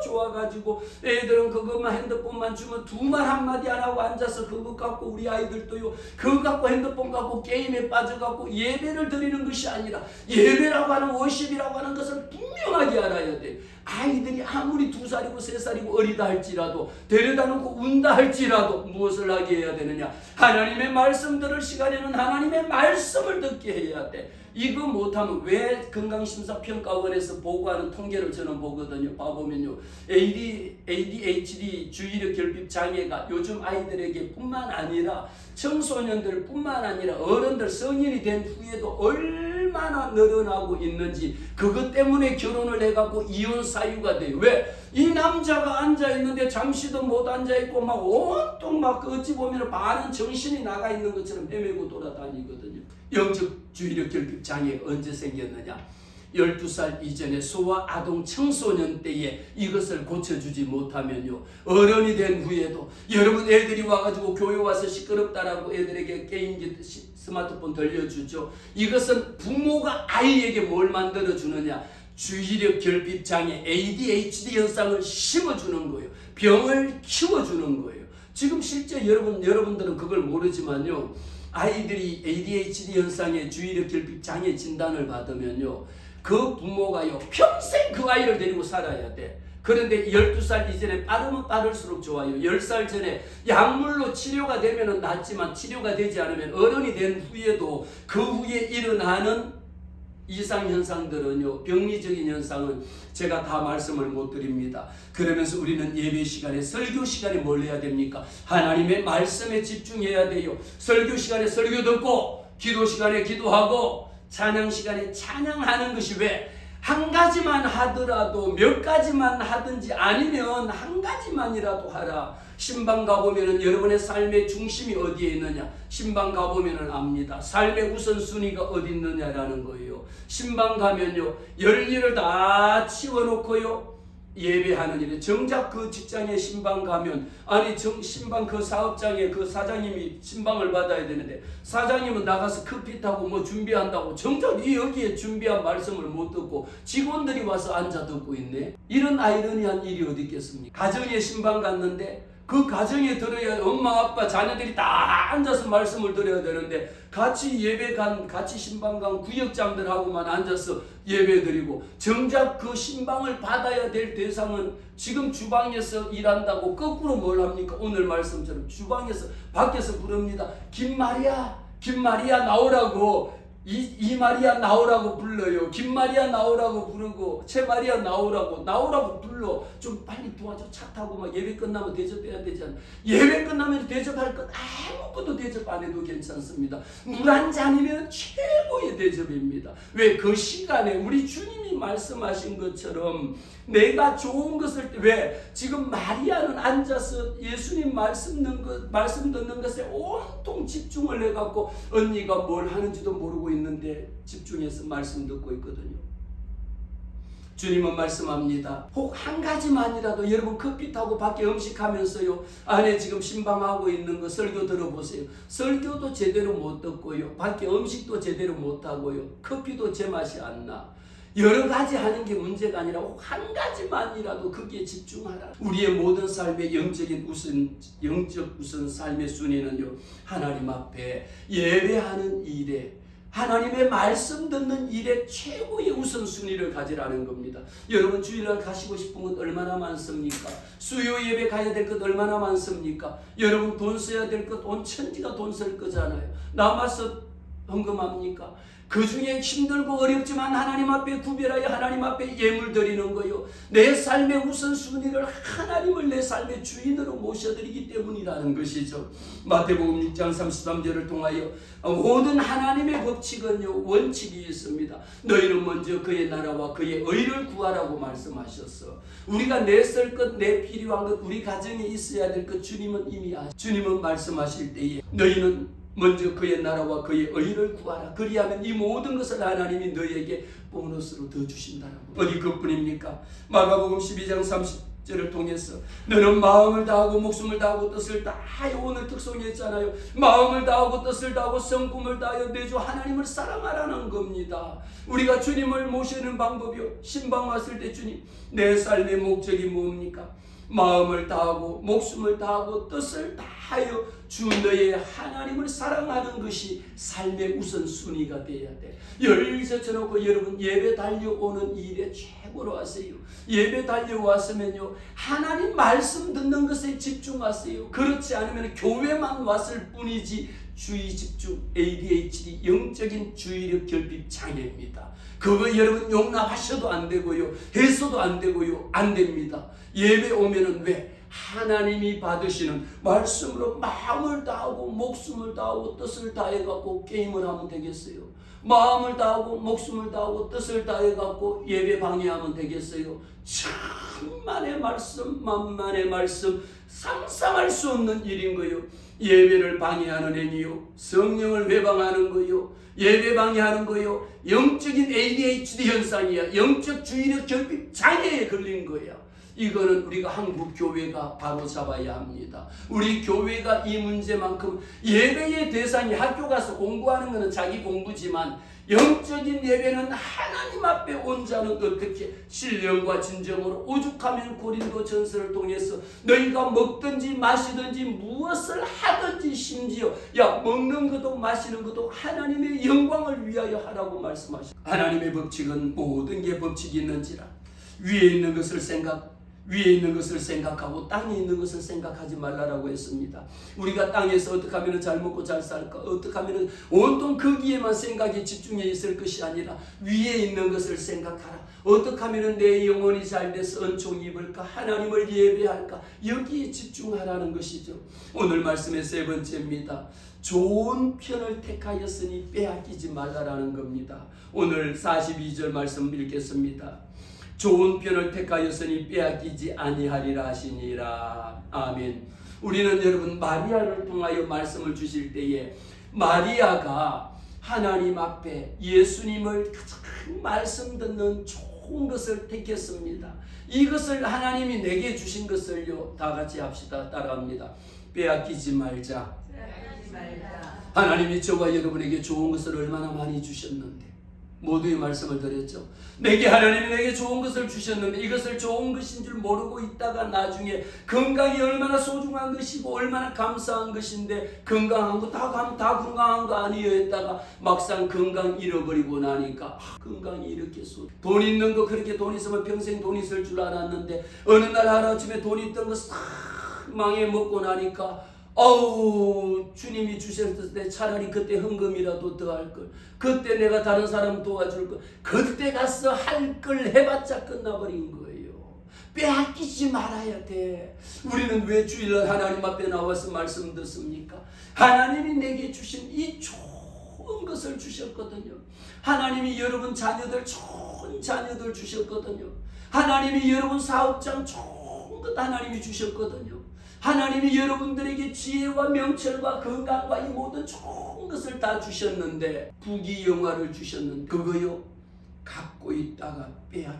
좋아가지고 애들은 그것만 핸드폰만 주면 두 말 한마디 안 하고 앉아서 그거 갖고 우리 아이들도요 그거 갖고 핸드폰 갖고 게임에 빠져갖고 예배를 드리는 것이 아니라 예배라고 하는 워십이라고 하는 것을 분명하게 알아야 돼. 아이들이 아무리 2살이고 3살이고 어리다 할지라도 데려다 놓고 운다 할지라도 무엇을 하게 해야 되느냐? 하나님의 말씀 들을 시간에는 하나님의 말씀을 듣게 해야 돼. 이거 못하면 왜 건강심사평가원에서 보고하는 통계를 저는 보거든요. 봐보면요. ADHD 주의력 결핍 장애가 요즘 아이들에게 뿐만 아니라 청소년들 뿐만 아니라 어른들 성인이 된 후에도 얼마나 늘어나고 있는지 그것 때문에 결혼을 해갖고 이혼 사유가 돼요. 왜? 이 남자가 앉아있는데 잠시도 못 앉아있고 막 온통 막 어찌 보면 반은 정신이 나가 있는 것처럼 헤매고 돌아다니거든요. 영적 주의력 결핍 장애가 언제 생겼느냐? 12살 이전에 소아 아동 청소년 때에 이것을 고쳐주지 못하면요 어른이 된 후에도 여러분 애들이 와가지고 교회 와서 시끄럽다라고 애들에게 게임기 스마트폰 돌려주죠. 이것은 부모가 아이에게 뭘 만들어주느냐? 주의력 결핍 장애 ADHD 현상을 심어주는 거예요. 병을 키워주는 거예요. 지금 실제 여러분들은 그걸 모르지만요 아이들이 ADHD 현상의 주의력 결핍 장애 진단을 받으면요 그 부모가요 평생 그 아이를 데리고 살아야 돼. 그런데 12살 이전에 빠르면 빠를수록 좋아요. 10살 전에 약물로 치료가 되면 낫지만 치료가 되지 않으면 어른이 된 후에도 그 후에 일어나는 이상현상들은요 병리적인 현상은 제가 다 말씀을 못 드립니다. 그러면서 우리는 예배 시간에 설교 시간에 뭘 해야 됩니까? 하나님의 말씀에 집중해야 돼요. 설교 시간에 설교 듣고 기도 시간에 기도하고 찬양 시간에 찬양하는 것이 왜? 한 가지만 하더라도 몇 가지만 하든지 아니면 한 가지만이라도 하라. 신방 가보면은 여러분의 삶의 중심이 어디에 있느냐? 신방 가보면은 압니다. 삶의 우선순위가 어디 있느냐라는 거예요. 신방 가면요 열일을 다 치워놓고요 예배하는 일에 정작 그 직장에 신방 가면 아니 신방 그 사업장에 그 사장님이 신방을 받아야 되는데 사장님은 나가서 커피 타고 뭐 준비한다고 정작 이 여기에 준비한 말씀을 못 듣고 직원들이 와서 앉아 듣고 있네. 이런 아이러니한 일이 어디 있겠습니까? 가정에 신방 갔는데 그 가정에 들어야 엄마 아빠 자녀들이 다 앉아서 말씀을 들어야 되는데 같이 예배 간 같이 신방 간 구역장들하고만 앉아서 예배 드리고 정작 그 신방을 받아야 될 대상은 지금 주방에서 일한다고 거꾸로 뭘 합니까? 오늘 말씀처럼 주방에서 밖에서 부릅니다. 김마리아 나오라고 이 마리아 나오라고 불러요. 김마리아 나오라고 부르고 최마리아 나오라고 불러. 좀 빨리 도와줘. 차 타고 막 예배 끝나면 대접해야 되잖아. 예배 끝나면 대접할 것 아무것도 대접 안 해도 괜찮습니다. 물 한 잔이면 최고의 대접입니다. 왜? 그 시간에 우리 주님이 말씀하신 것처럼 내가 좋은 것을 왜? 지금 마리아는 앉아서 예수님 말씀 듣는 것에 온통 집중을 해갖고 언니가 뭘 하는지도 모르고 있는데 집중해서 말씀 듣고 있거든요. 주님은 말씀합니다. 혹 한 가지만이라도 여러분 커피 타고 밖에 음식하면서요 안에 지금 신방하고 있는 거 설교 들어보세요. 설교도 제대로 못 듣고요 밖에 음식도 제대로 못 하고요 커피도 제 맛이 안 나. 여러 가지 하는 게 문제가 아니라 한 가지만이라도 거기에 집중하라. 우리의 모든 삶의 영적 우선 삶의 순위는요 하나님 앞에 예배하는 일에 하나님의 말씀 듣는 일에 최고의 우선순위를 가지라는 겁니다. 여러분 주일날 가시고 싶은 것 얼마나 많습니까? 수요 예배 가야 될 것 얼마나 많습니까? 여러분 돈 써야 될 것 온 천지가 돈 쓸 거잖아요. 남아서 헌금합니까? 그 중에 힘들고 어렵지만 하나님 앞에 구별하여 하나님 앞에 예물 드리는 거요. 내 삶의 우선순위를 하나님을 내 삶의 주인으로 모셔드리기 때문이라는 것이죠. 마태복음 6장 33절을 통하여 모든 하나님의 법칙은요 원칙이 있습니다. 너희는 먼저 그의 나라와 그의 의를 구하라고 말씀하셨어. 우리가 내쓸 것, 내 필요한 것, 우리 가정에 있어야 될 것 주님은 이미 주님은 말씀하실 때에 너희는 먼저 그의 나라와 그의 의를 구하라. 그리하면 이 모든 것을 하나님이 너에게 보너스로 더 주신다라고. 어디 그뿐입니까? 마가복음 12장 절을 통해서 너는 마음을 다하고 목숨을 다하고 뜻을 다하여, 오늘 특송했잖아요. 마음을 다하고 뜻을 다하고 성품을 다하여 내 주 하나님을 사랑하라는 겁니다. 우리가 주님을 모시는 방법이요, 신방 왔을 때 주님, 내 삶의 목적이 뭡니까? 마음을 다하고 목숨을 다하고 뜻을 다하여 주 너의 하나님을 사랑하는 것이 삶의 우선순위가 되어야 돼. 열일 젖혀놓고 여러분 예배 달려오는 일에 최고로 하세요. 예배 달려왔으면요, 하나님 말씀 듣는 것에 집중하세요. 그렇지 않으면 교회만 왔을 뿐이지 주의 집중, ADHD, 영적인 주의력 결핍 장애입니다. 그거 여러분 용납하셔도 안 되고요, 해서도 안 되고요, 안 됩니다. 예배 오면은 왜? 하나님이 받으시는 말씀으로 마음을 다하고 목숨을 다하고 뜻을 다해갖고 게임을 하면 되겠어요? 마음을 다하고 목숨을 다하고 뜻을 다해갖고 예배 방해하면 되겠어요? 천만의 말씀, 만만의 말씀, 상상할 수 없는 일인 거요. 예배를 방해하는 행위요, 성령을 회방하는 거요, 예배 방해하는 거요, 영적인 ADHD 현상이야. 영적 주의력 결핍 장애에 걸린 거야. 이거는 우리가 한국 교회가 바로 잡아야 합니다. 우리 교회가 이 문제만큼, 예배의 대상이 학교 가서 공부하는 것은 자기 공부지만 영적인 예배는 하나님 앞에 온 자는 어떻게 신령과 진정으로 오죽하면 고린도 전서를 통해서 너희가 먹든지 마시든지 무엇을 하든지, 심지어 먹는 것도 마시는 것도 하나님의 영광을 위하여 하라고 말씀하셨습니다. 하나님의 법칙은 모든 게 법칙이 있는지라 위에 있는 것을 생각하고 땅에 있는 것을 생각하지 말라라고 했습니다. 우리가 땅에서 어떻게 하면 잘 먹고 잘 살까, 어떻게 하면 온통 거기에만 생각이 집중해 있을 것이 아니라 위에 있는 것을 생각하라. 어떻게 하면 내 영혼이 잘 돼서 은총 입을까, 하나님을 예배할까, 여기에 집중하라는 것이죠. 오늘 말씀의 세 번째입니다. 좋은 편을 택하였으니 빼앗기지 말라라는 겁니다. 오늘 42절 말씀 읽겠습니다. 좋은 편을 택하였으니 빼앗기지 아니하리라 하시니라. 아멘. 우리는 여러분 마리아를 통하여 말씀을 주실 때에 마리아가 하나님 앞에 예수님을 가장 말씀 듣는 좋은 것을 택했습니다. 이것을 하나님이 내게 주신 것을요, 다 같이 합시다. 따라합니다. 빼앗기지 말자. 하나님이 저와 여러분에게 좋은 것을 얼마나 많이 주셨는데, 모두의 말씀을 드렸죠. 하나님이 내게 좋은 것을 주셨는데 이것을 좋은 것인 줄 모르고 있다가 나중에 건강이 얼마나 소중한 것이고 얼마나 감사한 것인데 건강한 거 다 건강한 거 아니에요 했다가 막상 건강 잃어버리고 나니까 건강이 이렇게 돈 있는 거, 그렇게 돈 있으면 평생 돈 있을 줄 알았는데 어느 날 하루아침에 돈 있던 거 싹 망해 먹고 나니까 주님이 주셨을 때 차라리 그때 헌금이라도 더 할 걸, 그때 내가 다른 사람 도와줄 걸, 그때 가서 할 걸 해봤자 끝나버린 거예요. 빼앗기지 말아야 돼. 우리는 왜 주일날 하나님 앞에 나와서 말씀 듣습니까? 하나님이 내게 주신 이 좋은 것을 주셨거든요. 하나님이 여러분 자녀들 좋은 자녀들 주셨거든요. 하나님이 여러분 사업장 좋은 것 하나님이 주셨거든요. 하나님이 여러분들에게 지혜와 명철과 건강과 이 모든 좋은 것을 다 주셨는데 부귀영화를 주셨는데 그거요 갖고 있다가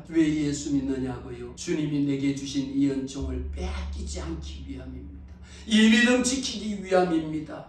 왜 예수 믿느냐고요? 주님이 내게 주신 이 은총을 빼앗기지 않기 위함입니다. 이 믿음 지키기 위함입니다.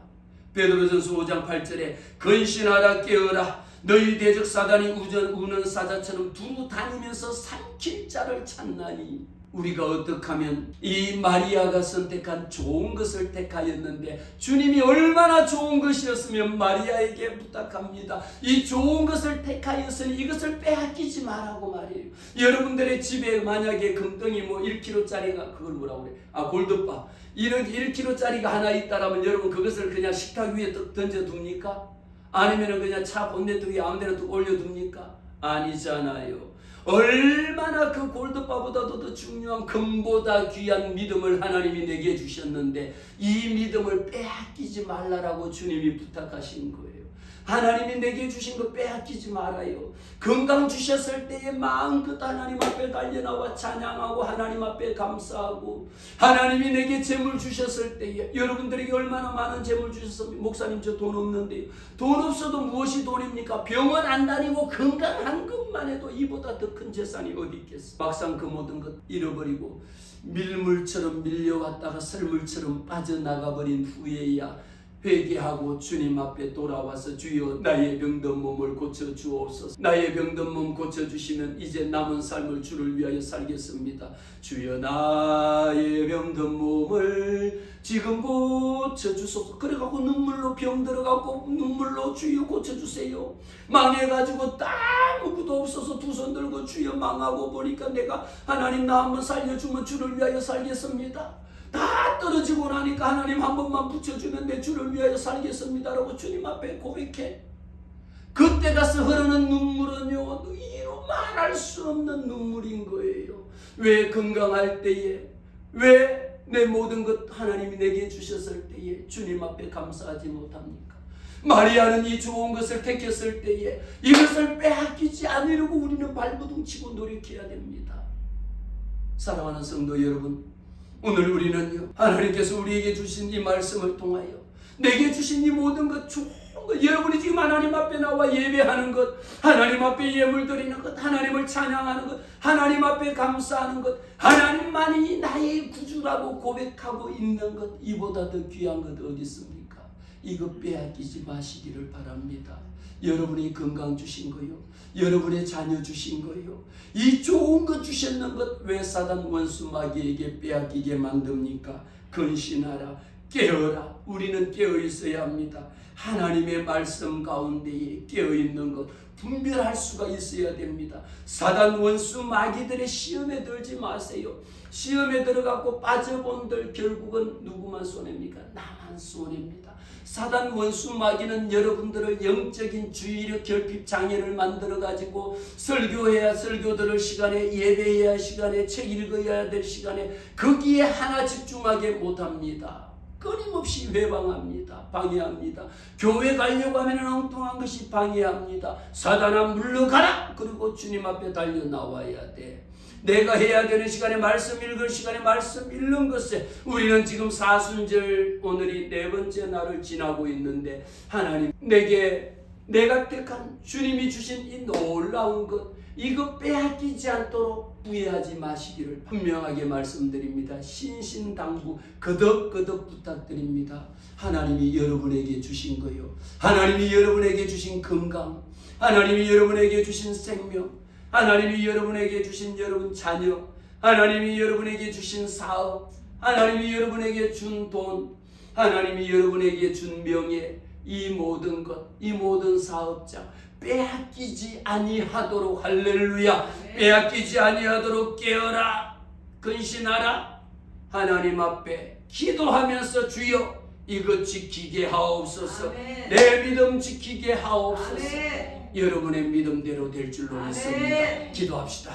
베드로전서 5장 8절에 근신하라 깨어라 너희 대적 사단이 우는 사자처럼 두루 다니면서 삼킬 자를 찾나니. 우리가 어떻게 하면 이 마리아가 선택한 좋은 것을 택하였는데 주님이 얼마나 좋은 것이었으면 마리아에게 부탁합니다. 이 좋은 것을 택하였으니 이것을 빼앗기지 말라고 말이에요. 여러분들의 집에 만약에 금덩이 1kg짜리가 그걸 뭐라고 그래? 골드바 이런 1kg짜리가 하나 있다라면 여러분 그것을 그냥 식탁 위에 던져둡니까? 아니면 그냥 차 본네트 위에 아무데나 올려둡니까? 아니잖아요. 얼마나 그 골드바보다도 더 중요한 금보다 귀한 믿음을 하나님이 내게 주셨는데 이 믿음을 빼앗기지 말라라고 주님이 부탁하신 거예요. 하나님이 내게 주신 것 빼앗기지 말아요. 건강 주셨을 때에 마음껏 하나님 앞에 달려나와 찬양하고 하나님 앞에 감사하고, 하나님이 내게 재물 주셨을 때에, 여러분들에게 얼마나 많은 재물 주셨습니까? 목사님 저 돈 없는데요. 돈 없어도 무엇이 돈입니까? 병원 안 다니고 건강한 것만 해도 이보다 더 큰 재산이 어디 있겠어. 막상 그 모든 것 잃어버리고 밀물처럼 밀려왔다가 썰물처럼 빠져나가버린 후에야 회개하고 주님 앞에 돌아와서 주여 나의 병든 몸을 고쳐주옵소서. 나의 병든 몸 고쳐주시면 이제 남은 삶을 주를 위하여 살겠습니다. 주여 나의 병든 몸을 지금 고쳐주소서. 그래갖고 눈물로 병 들어가고 눈물로 주여 고쳐주세요. 망해가지고 아무것도 없어서 두 손 들고 주여 망하고 보니까 내가 하나님 나 한번 살려주면 주를 위하여 살겠습니다. 다 떨어지고 나니까 하나님 한 번만 붙여주면 내 주를 위하여 살겠습니다라고 주님 앞에 고백해. 그때 가서 흐르는 눈물은요, 이루 말할 수 없는 눈물인 거예요. 왜 건강할 때에, 왜 내 모든 것 하나님이 내게 주셨을 때에 주님 앞에 감사하지 못합니까? 마리아는 이 좋은 것을 택했을 때에 이것을 빼앗기지 않으려고 우리는 발버둥치고 노력해야 됩니다. 사랑하는 성도 여러분, 오늘 우리는요, 하나님께서 우리에게 주신 이 말씀을 통하여 내게 주신 이 모든 것, 좋은 것, 여러분이 지금 하나님 앞에 나와 예배하는 것, 하나님 앞에 예물 드리는 것, 하나님을 찬양하는 것, 하나님 앞에 감사하는 것, 하나님만이 나의 구주라고 고백하고 있는 것, 이보다 더 귀한 것 어디 있습니까? 이거 빼앗기지 마시기를 바랍니다. 여러분이 건강 주신 거요, 여러분의 자녀 주신 거요, 이 좋은 것 주셨는 것 왜 사단 원수 마귀에게 빼앗기게 만듭니까? 근신하라, 깨어라. 우리는 깨어 있어야 합니다. 하나님의 말씀 가운데에 깨어 있는 것 분별할 수가 있어야 됩니다. 사단 원수 마귀들의 시험에 들지 마세요. 시험에 들어가고 빠져본들 결국은 누구만 손해입니까? 나만 손해입니다. 사단 원수 마귀는 여러분들을 영적인 주의력 결핍 장애를 만들어 가지고 설교해야 설교 들을 시간에, 예배해야 할 시간에, 책 읽어야 될 시간에 거기에 하나 집중하게 못합니다. 끊임없이 회방합니다. 방해합니다. 교회 가려고 하면 엉뚱한 것이 방해합니다. 사단아 물러가라. 그리고 주님 앞에 달려 나와야 돼. 내가 해야 되는 시간에, 말씀 읽을 시간에 말씀 읽는 것에 우리는 지금 사순절 오늘이 4번째 날을 지나고 있는데, 하나님 내가 택한 주님이 주신 이 놀라운 것, 이거 빼앗기지 않도록 후회하지 마시기를 분명하게 말씀드립니다. 신신당부 거듭거듭 부탁드립니다. 하나님이 여러분에게 주신 거요, 하나님이 여러분에게 주신 건강, 하나님이 여러분에게 주신 생명, 하나님이 여러분에게 주신 여러분 자녀, 하나님이 여러분에게 주신 사업, 하나님이 여러분에게 준 돈, 하나님이 여러분에게 준 명예, 이 모든 것, 이 모든 사업장 빼앗기지 아니하도록, 할렐루야, 빼앗기지 아니하도록 깨어라, 근신하라. 하나님 앞에 기도하면서 주여 이것 지키게 하옵소서. 아멘. 내 믿음 지키게 하옵소서. 아멘. 여러분의 믿음대로 될 줄로 믿습니다. 기도합시다.